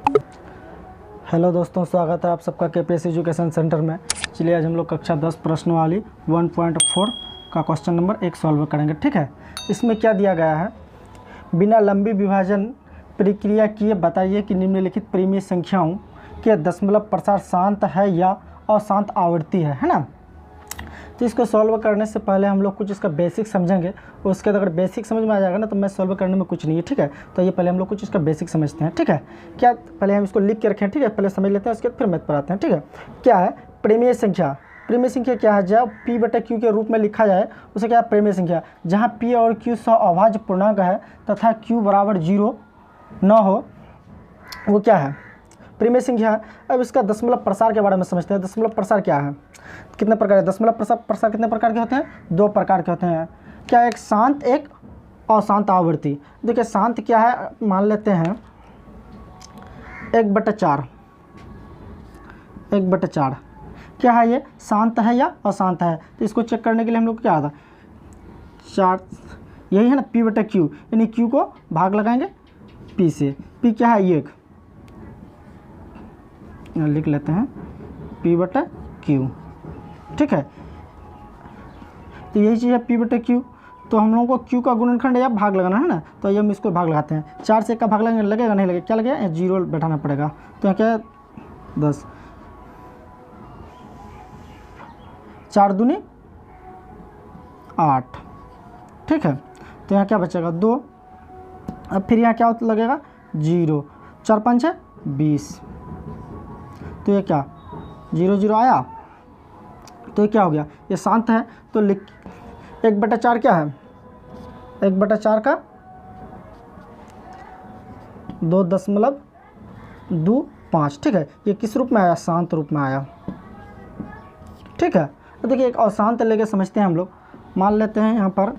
Hello दोस्तों, स्वागत है आप सबका केपीएस एजुकेशन सेंटर में। चलिए आज हम लोग कक्षा 10 प्रश्न वाली 1.4 का क्वेश्चन नंबर 1 सॉल्व करेंगे। ठीक है, इसमें क्या दिया गया है, बिना लंबी विभाजन प्रक्रिया किए बताइए कि निम्नलिखित परिमेय संख्याओं के दशमलव प्रसार शांत है या अशांत आवृत्ति है ना। तो इसको सॉल्व करने से पहले हम लोग कुछ इसका बेसिक समझेंगे, उसके बाद अगर बेसिक समझ में आ जाएगा ना तो मैं सॉल्व करने में कुछ नहीं है। ठीक है, तो ये पहले हम लोग कुछ इसका बेसिक समझते हैं। ठीक है, क्या पहले हम इसको लिख के रखें। ठीक है, पहले समझ लेते हैं, उसके बाद फिर मैथ पर आते हैं। ठीक है, क्या है परिमेय संख्या। परिमेय संख्या क्या है, जब P/Q के रूप में लिखा जाए उसे क्या है परिमेय संख्या। जहाँ P और Q अभाज्य पूर्णांक है तथा Q बराबर 0 न हो, वो क्या है परिमेय संख्या है। अब इसका दशमलव प्रसार के बारे में समझते हैं। दशमलव प्रसार क्या है, कितने प्रकार है दशमलव प्रसार कितने प्रकार के होते हैं, 2 प्रकार के होते हैं। क्या, एक शांत एक अशांत आवृत्ति। देखिए शांत क्या है, मान लेते हैं 1/4। 1/4 क्या है, ये शांत है या अशांत है। तो इसको चेक करने के लिए हम लोग क्या था 4, यही है ना P/Q, यानी Q को भाग लगाएंगे P से। P क्या है 1, लिख लेते हैं P/Q। ठीक है, तो यही चीज़ है P/Q। तो हम लोगों को Q का गुणनखंड या भाग लगाना है ना, तो ये हम इसको भाग लगाते हैं। 4 से 1 का भाग लगाएंगे, लगेगा नहीं लगेगा, क्या लगेगा 0 बैठाना पड़ेगा। तो यहाँ क्या है 10, 4 दूनी 8। ठीक है, तो यहाँ क्या बचेगा 2। अब फिर यहाँ क्या लगेगा 0, 4 5 है 20। तो ये क्या 0 0 आया, तो ये क्या हो गया, ये शांत है। तो लिख 1/4 क्या है, 1/4 का 2.25। ठीक है, ये किस रूप में आया, शांत रूप में आया। ठीक है, तो देखिए एक अशांत लेके समझते हैं हम लोग। मान लेते हैं यहाँ पर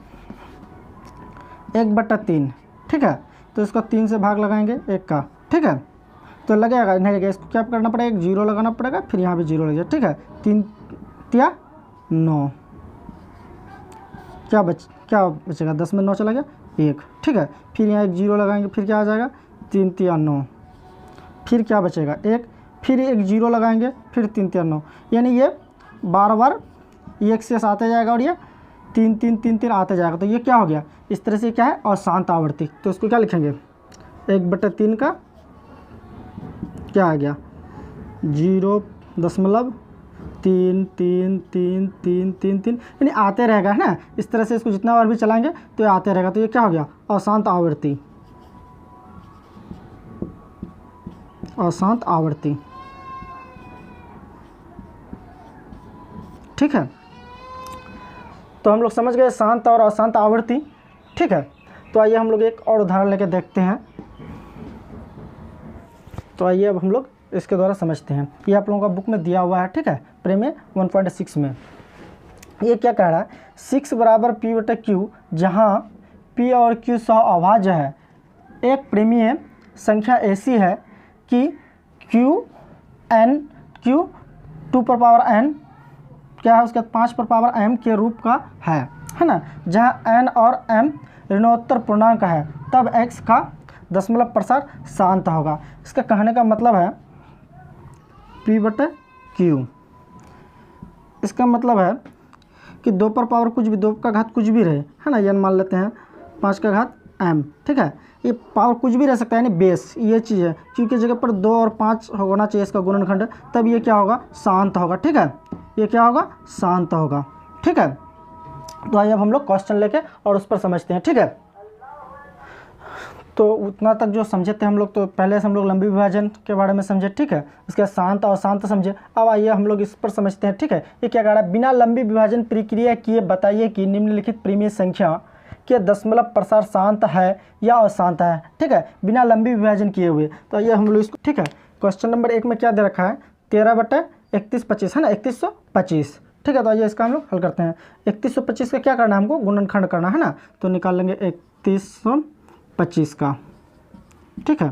1/3। ठीक है, तो इसको 3 से भाग लगाएंगे 1 का। ठीक है, तो लगेगा नहीं लगेगा, इसको क्या करना पड़ेगा 0 लगाना पड़ेगा, फिर यहाँ भी 0 लगेगा। ठीक है, 3 तिया 9, क्या बचेगा 10 में 9 चला गया 1। ठीक है, फिर यहाँ एक 0 लगाएंगे, फिर क्या आ जाएगा 3 तिया 9, फिर क्या बचेगा 1, फिर एक 0 लगाएंगे, फिर 3 तिया 9। यानी ये बार बार 1 से आते जाएगा और ये 3 3 3 3 आते जाएगा। तो ये क्या हो गया, इस तरह से क्या है अशांत आवृत्ति। तो इसको क्या लिखेंगे 1/3 का क्या आ गया 0.33333, यानी आते रहेगा है ना। इस तरह से इसको जितना बार भी चलाएंगे तो ये आते रहेगा। तो ये क्या हो गया अशांत आवृत्ति। अशांत आवृत्ति। ठीक है, तो हम लोग समझ गए शांत और अशांत आवृत्ति। ठीक है, तो आइए हम लोग एक और उदाहरण लेके देखते हैं। तो आइए अब हम लोग इसके द्वारा समझते हैं। ये आप लोगों का बुक में दिया हुआ है। ठीक है, परिमेय 1.6 में ये क्या कह रहा है, 6 बराबर P/Q जहाँ P और Q अभाज्य है। एक परिमेय संख्या ऐसी है कि Q 2n क्या है, उसके 5m के रूप का है ना। जहाँ n और m ऋणोत्तर पूर्णांक है तब x का दशमलव प्रसार शांत होगा। इसका कहने का मतलब है P/Q, इसका मतलब है कि 2 पर पावर कुछ भी, 2 का घात कुछ भी रहे है ना, यानी मान लेते हैं 5 का घात m। ठीक है, ये पावर कुछ भी रह सकता है, यानी बेस ये चीज़ है। क्योंकि जगह पर 2 और 5 होना चाहिए इसका गुणनखंड, तब ये क्या होगा शांत होगा। ठीक है, ये क्या होगा शांत होगा। ठीक है, तो आइए अब हम लोग क्वेश्चन लेके और उस पर समझते हैं। ठीक है, तो उतना तक जो समझे थे हम लोग, तो पहले से हम लोग लंबी विभाजन के बारे में समझे। ठीक है, इसके शांत और अशांत समझे। अब आइए हम लोग इस पर समझते हैं। ठीक है, ये क्या कह रहा है, बिना लंबी विभाजन प्रक्रिया किए बताइए कि निम्नलिखित परिमेय संख्या के दशमलव प्रसार शांत है या अशांत है। ठीक है, बिना लंबी विभाजन किए हुए। तो आइए हम लोग इसको, ठीक है, क्वेश्चन नंबर 1 में क्या दे रखा है 13/3125 है ना, 3125। ठीक है, तो आइए इसका हम लोग हल करते हैं। 3125 का क्या करना है हमको, गुणनखंड करना है ना। तो निकाल लेंगे 3125 का। ठीक है,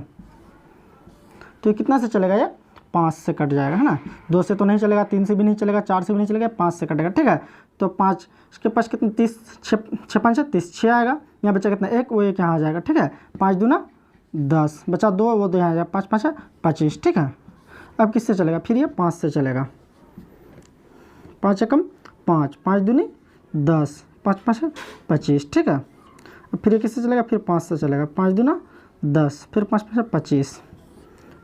तो ये कितना से चलेगा, ये 5 से कट जाएगा है ना। 2 से तो नहीं चलेगा, 3 से भी नहीं चलेगा, 4 से भी नहीं चलेगा, 5 से कटेगा। ठीक है, तो 5 इसके पास कितना 30, 6 5 30, 6 आएगा। यहाँ बच्चा कितना 1, वो 1 यहाँ आ जाएगा। ठीक है, 5 दूना 10 बचा 2, वो 2 यहाँ जाए, 5 5 25, ठीक है। अब किससे चलेगा, फिर ये 5 से चलेगा, 5 एकम 5, 5 दूनी 10, 5 5 25, ठीक है। अब फिर ये किससे चलेगा, फिर 5 से चलेगा, 5 दूना 10, फिर 5 5 25।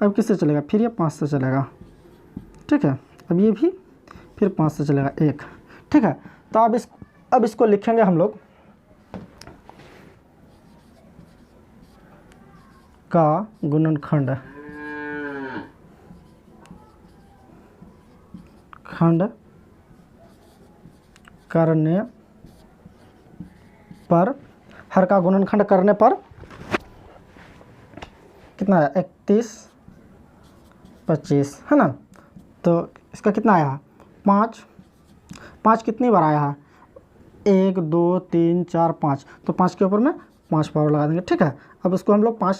अब किससे चलेगा, फिर ये 5 से चलेगा, ठीक है। अब ये भी फिर 5 से चलेगा 1, ठीक है। तो अब इसको लिखेंगे हम लोग का गुणनखंड करने पर, हर का गुणनखंड करने पर कितना है, 31 25, है ना। तो इसका कितना आया, 5 5 कितनी बार आया है, 1 2 3 4 5, तो 5 के ऊपर में 5 पावर लगा देंगे, ठीक है। अब इसको हम लोग 5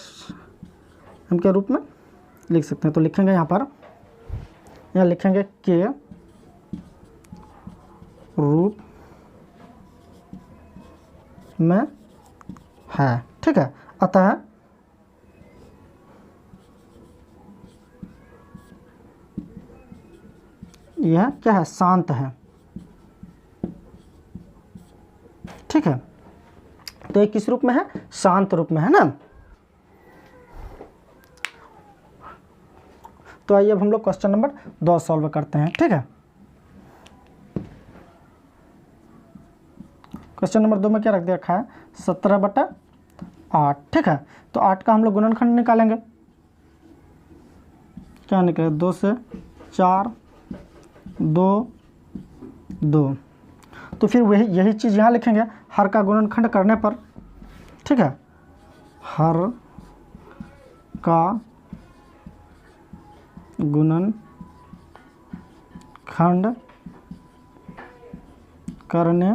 m के रूप में लिख सकते हैं। तो लिखेंगे यहाँ लिखेंगे के रूप में है, ठीक है। अतः यह क्या है, शांत है, ठीक है। तो ये किस रूप में है, शांत रूप में, है ना। तो आइए अब हम लोग क्वेश्चन नंबर 2 सॉल्व करते हैं, ठीक है। क्वेश्चन नंबर 2 में क्या रख दिया रखा है, 17/8, ठीक है। तो 8 का हम लोग गुणनखंड निकालेंगे, क्या निकले, 2 से 4 2 2। तो फिर यही चीज़ यहाँ लिखेंगे, हर का गुणनखंड करने पर, ठीक है, हर का गुणनखंड करने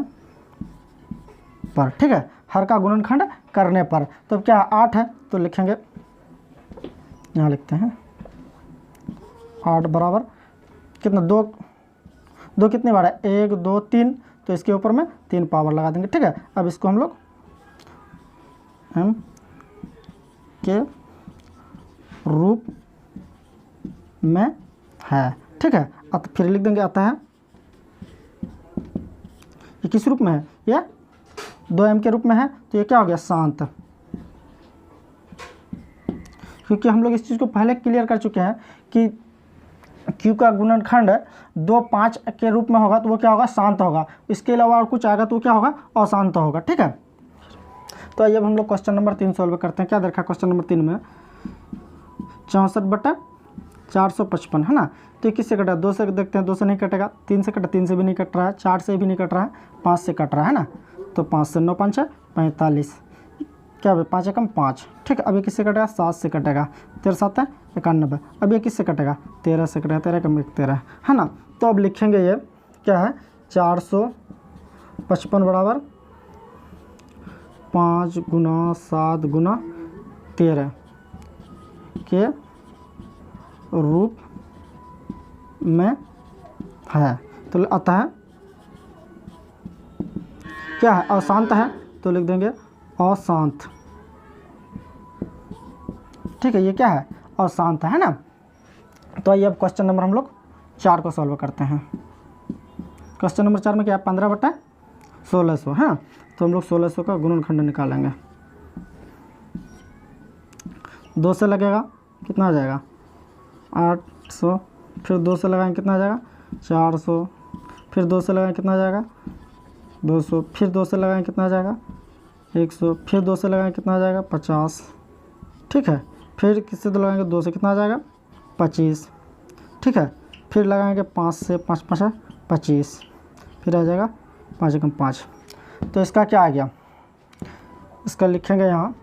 पर, ठीक है, हर का गुणनखंड करने पर। तो क्या 8 है, तो लिखेंगे, यहाँ लिखते हैं 8 बराबर कितना, 2 कितनी बार है, 1 2 3, तो इसके ऊपर में 3 पावर लगा देंगे, ठीक है। अब इसको हम लोग m के रूप में है, ठीक है। फिर लिख देंगे, आता है ये किस रूप में है, ये 2m के रूप में है, तो ये क्या हो गया, शांत। क्योंकि हम लोग इस चीज़ को पहले क्लियर कर चुके हैं कि q का गुणनखंड 2 5 के रूप में होगा तो वो क्या होगा, शांत होगा। इसके अलावा और कुछ आएगा तो वो क्या होगा, अशांत होगा, ठीक है। तो आइए अब हम लोग क्वेश्चन नंबर 3 सॉल्व करते हैं। क्या देखा क्वेश्चन नंबर 3 में, 64/455, है ना। तो ये किससे कटा, 2 से देखते हैं, 2 से नहीं कटेगा, 3 से कटा, 3 से भी नहीं कट रहा है, 4 से भी नहीं कट रहा है, 5 से कट रहा है ना। तो 5 से 9 5 45, क्या है, 5 एकम 5, ठीक है। अब ये किससे कटेगा, 7 से कटेगा, 13 7 91। अब ये किससे कटेगा, 13 से कटेगा, 13 एकम 13, है ना। तो अब लिखेंगे ये क्या है, 455 बराबर 5 × 7 × 13 के रूप में है। तो अतः क्या है, अशांत है, तो लिख देंगे अशांत, ठीक है। ये क्या है, अशांत है ना। तो आइए अब क्वेश्चन नंबर हम लोग 4 को सॉल्व करते हैं। क्वेश्चन नंबर 4 में क्या है, 15/1600, है। तो हम लोग 1600 का गुणनखंड निकालेंगे, 2 से लगेगा, कितना आ जाएगा, 800, फिर 2 से लगाएंगे, कितना आ जाएगा, 400, फिर 2 से लगाएंगे, कितना आ जाएगा, 200, फिर 2 से लगाएंगे, कितना आ जाएगा, 100, फिर 2 से लगाएंगे, कितना आ जाएगा, 50, ठीक है। फिर किससे तो लगाएंगे, 2 से कितना आ जाएगा, 25, ठीक है। फिर लगाएंगे 5 से, 5 5 25, फिर आ जाएगा 5 एकम 5। तो इसका क्या आ गया, इसका लिखेंगे यहाँ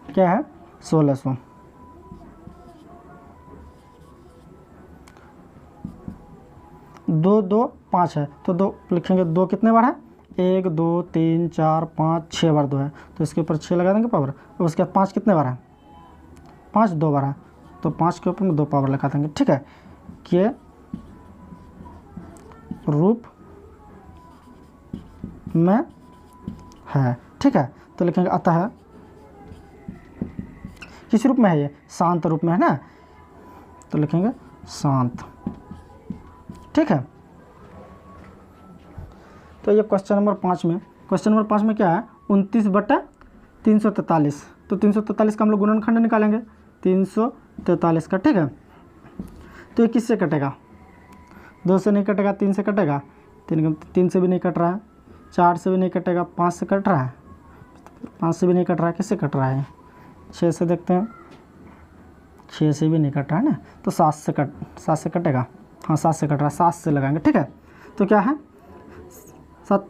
क्या है, 1600। दो 2 5 है, तो 2 लिखेंगे, 2 कितने बार है, 1 2 3 4 5 6 बार 2 है, तो इसके ऊपर 6 लगा देंगे पावर। और उसके बाद 5 कितने बार है, 5 2 बार है, तो 5 के ऊपर में 2 पावर लगा देंगे, ठीक है। के रूप में है, ठीक है। तो लिखेंगे अतः, किस रूप में है ये, शांत रूप में है ना, तो लिखेंगे शांत। ठीक है, तो ये क्वेश्चन नंबर 5 में, क्वेश्चन नंबर 5 में क्या है, 29/343, तो 343 का हम लोग गुणनखंड निकालेंगे, 343 का। ठीक है, तो ये किससे कटेगा, 2 से नहीं कटेगा, 3 से कटेगा, 3 से भी नहीं कट रहा है, 4 से भी नहीं कटेगा, 5 से कट रहा है, 5 से भी नहीं कट रहा है, किससे कट रहा है, 6 से देखते हैं, 6 से भी नहीं कट रहा है ना, तो 7 से कटेगा, हाँ 7 से कट रहा है, 7 से लगाएंगे। ठीक है, तो क्या है, 7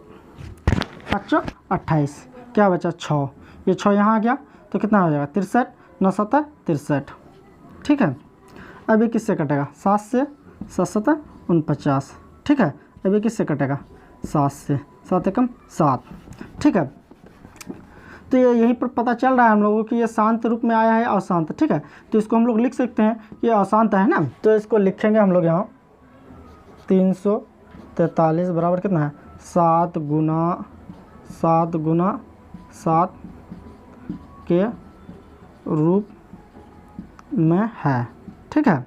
5 28, क्या बचा 6, ये 6 यहाँ आ गया तो कितना हो जाएगा 63, 9 7 63। ठीक है, अब ये किससे कटेगा, 7 से, 7 7 49। ठीक है, अब ये किससे कटेगा, 7 से, 7 एकम 7। ठीक है, तो ये यहीं पर पता चल रहा है हम लोगों कि ये शांत रूप में आया है अशांत। ठीक है, तो इसको हम लोग लिख सकते हैं, ये अशांत है ना, तो इसको लिखेंगे हम लोग यहाँ 343 बराबर कितना है, 7 गुना 7 के रूप में है। ठीक है,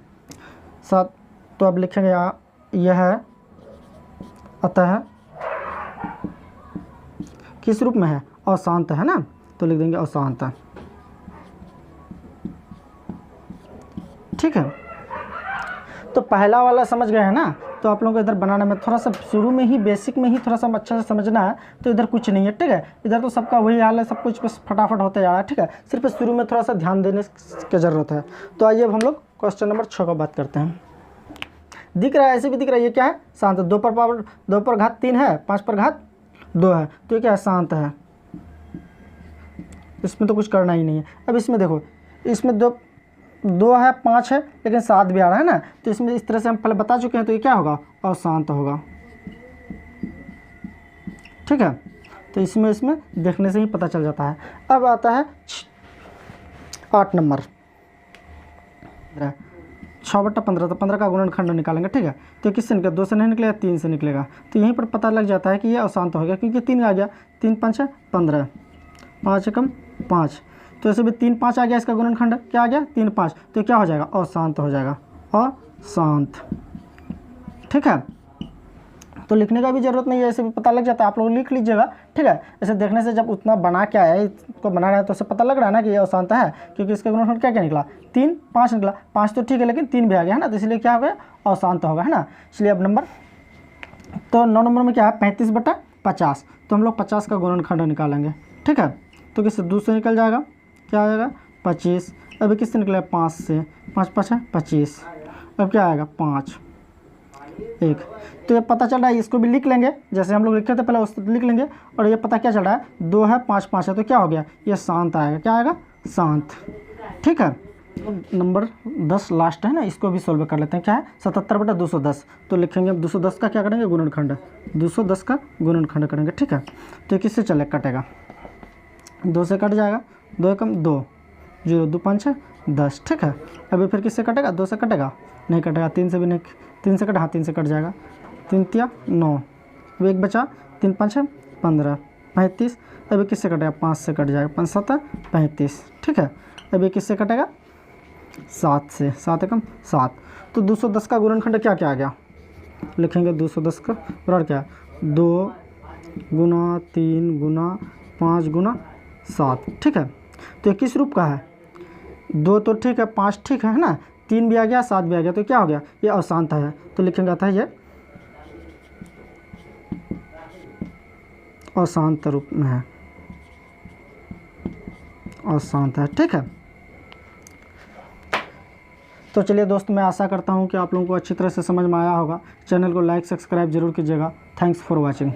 7, तो अब लिखेंगे यहाँ यह है, अतः किस रूप में है, अशांत है ना, तो लिख देंगे अशांत। ठीक है, तो पहला वाला समझ गए हैं ना, तो आप लोगों को इधर बनाने में थोड़ा सा शुरू में ही बेसिक में ही थोड़ा सा अच्छा से समझना है, तो इधर कुछ नहीं है। ठीक है, इधर तो सबका वही हाल है, सब कुछ बस फटाफट होते जा रहा है। ठीक है, सिर्फ शुरू में थोड़ा सा ध्यान देने की ज़रूरत है। तो आइए अब हम लोग क्वेश्चन नंबर 6 का बात करते हैं। दिख रहा है, ऐसे भी दिख रहा है, ये क्या है, शांत। 2 पर घात 3 है, 5 पर घात 2 है, तो ये क्या है, शांत है, इसमें तो कुछ करना ही नहीं है। अब इसमें देखो, इसमें 2 है, 5 है, लेकिन 7 भी आ रहा है ना, तो इसमें इस तरह से हम पहले बता चुके हैं, तो ये क्या होगा, अशांत होगा। ठीक है, तो इसमें देखने से ही पता चल जाता है। अब आता है 8 नंबर, 6/15, तो 15 का गुणनखंड निकालेंगे। ठीक है, तो किससे निकलेगा, 2 से नहीं निकलेगा, 3 से निकलेगा, तो यहीं पर पता लग जाता है कि ये अशांत हो गया, क्योंकि 3 आ गया, 3 5 15, 5 एकम 5, तो ऐसे भी 3 5 आ गया, इसका गुणनखंड क्या आ गया, 3 5, तो क्या हो जाएगा, अशांत हो जाएगा, अशांत। ठीक है, तो लिखने का भी ज़रूरत नहीं है, ऐसे भी पता लग जाता है, आप लोग लिख लीजिएगा। ठीक है, ऐसे देखने से जब उतना बना के आया है, इसको बना रहा है, तो उसे पता लग रहा है ना कि ये अशांत है, क्योंकि इसका गुणनखंड क्या क्या निकला, 3 5 निकला, 5 तो ठीक है, लेकिन 3 भी आ गया है ना, तो इसलिए क्या हो गया, अशांत होगा, है ना। इसलिए अब नंबर, तो 9 नंबर में क्या है, 35/50, तो हम लोग 50 का गुणनखंड निकालेंगे। ठीक है, तो किससे, 2 से निकल जाएगा, क्या आ जाएगा 25, अभी किससे निकलेगा, 5 से, 5 5 है 25, अब क्या आएगा 5 1, तो ये पता चल रहा है, इसको भी लिख लेंगे, जैसे हम लोग लिखे थे पहले उसको लिख लेंगे। और ये पता क्या चल रहा है, 2 है 5 5 है, तो क्या हो गया, ये शांत आएगा, क्या आएगा, शांत। ठीक है, नंबर 10 लास्ट है ना, इसको भी सोल्व कर लेते हैं, क्या है 77/210, तो लिखेंगे 210 का क्या करेंगे, गुणनखंड, 210 का गुणनखंड करेंगे। ठीक है, तो किससे चले कटेगा, 2 से कट जाएगा, 2 एकम 2, 0 2 5 10। ठीक है, अभी फिर किससे कटेगा, 2 से कटेगा, नहीं कटेगा, 3 से भी नहीं, 3 से कट, हाँ 3 से कट जाएगा, 3 3 9, अब 1 बचा, 3 5 15 35, अभी किससे कटेगा, 5 से कट जाएगा, 5 7 35। ठीक है, अभी किससे कटेगा, 7 से, 7 एकम 7, तो 210 का गुणनखंड क्या क्या आ गया, लिखेंगे 210 का बराबर क्या, 2 गुना 3 गुना 5 गुना 7। ठीक है, तो ये किस रूप का है, 2 तो ठीक है, 5 ठीक है ना, 3 भी आ गया, 7 भी आ गया, तो क्या हो गया, ये अशांत है, तो लिखेंगे था ये अशांत रूप में है, अशांत है। ठीक है, तो चलिए दोस्त, मैं आशा करता हूँ कि आप लोगों को अच्छी तरह से समझ में आया होगा। चैनल को लाइक सब्सक्राइब जरूर कीजिएगा। Thanks for watching.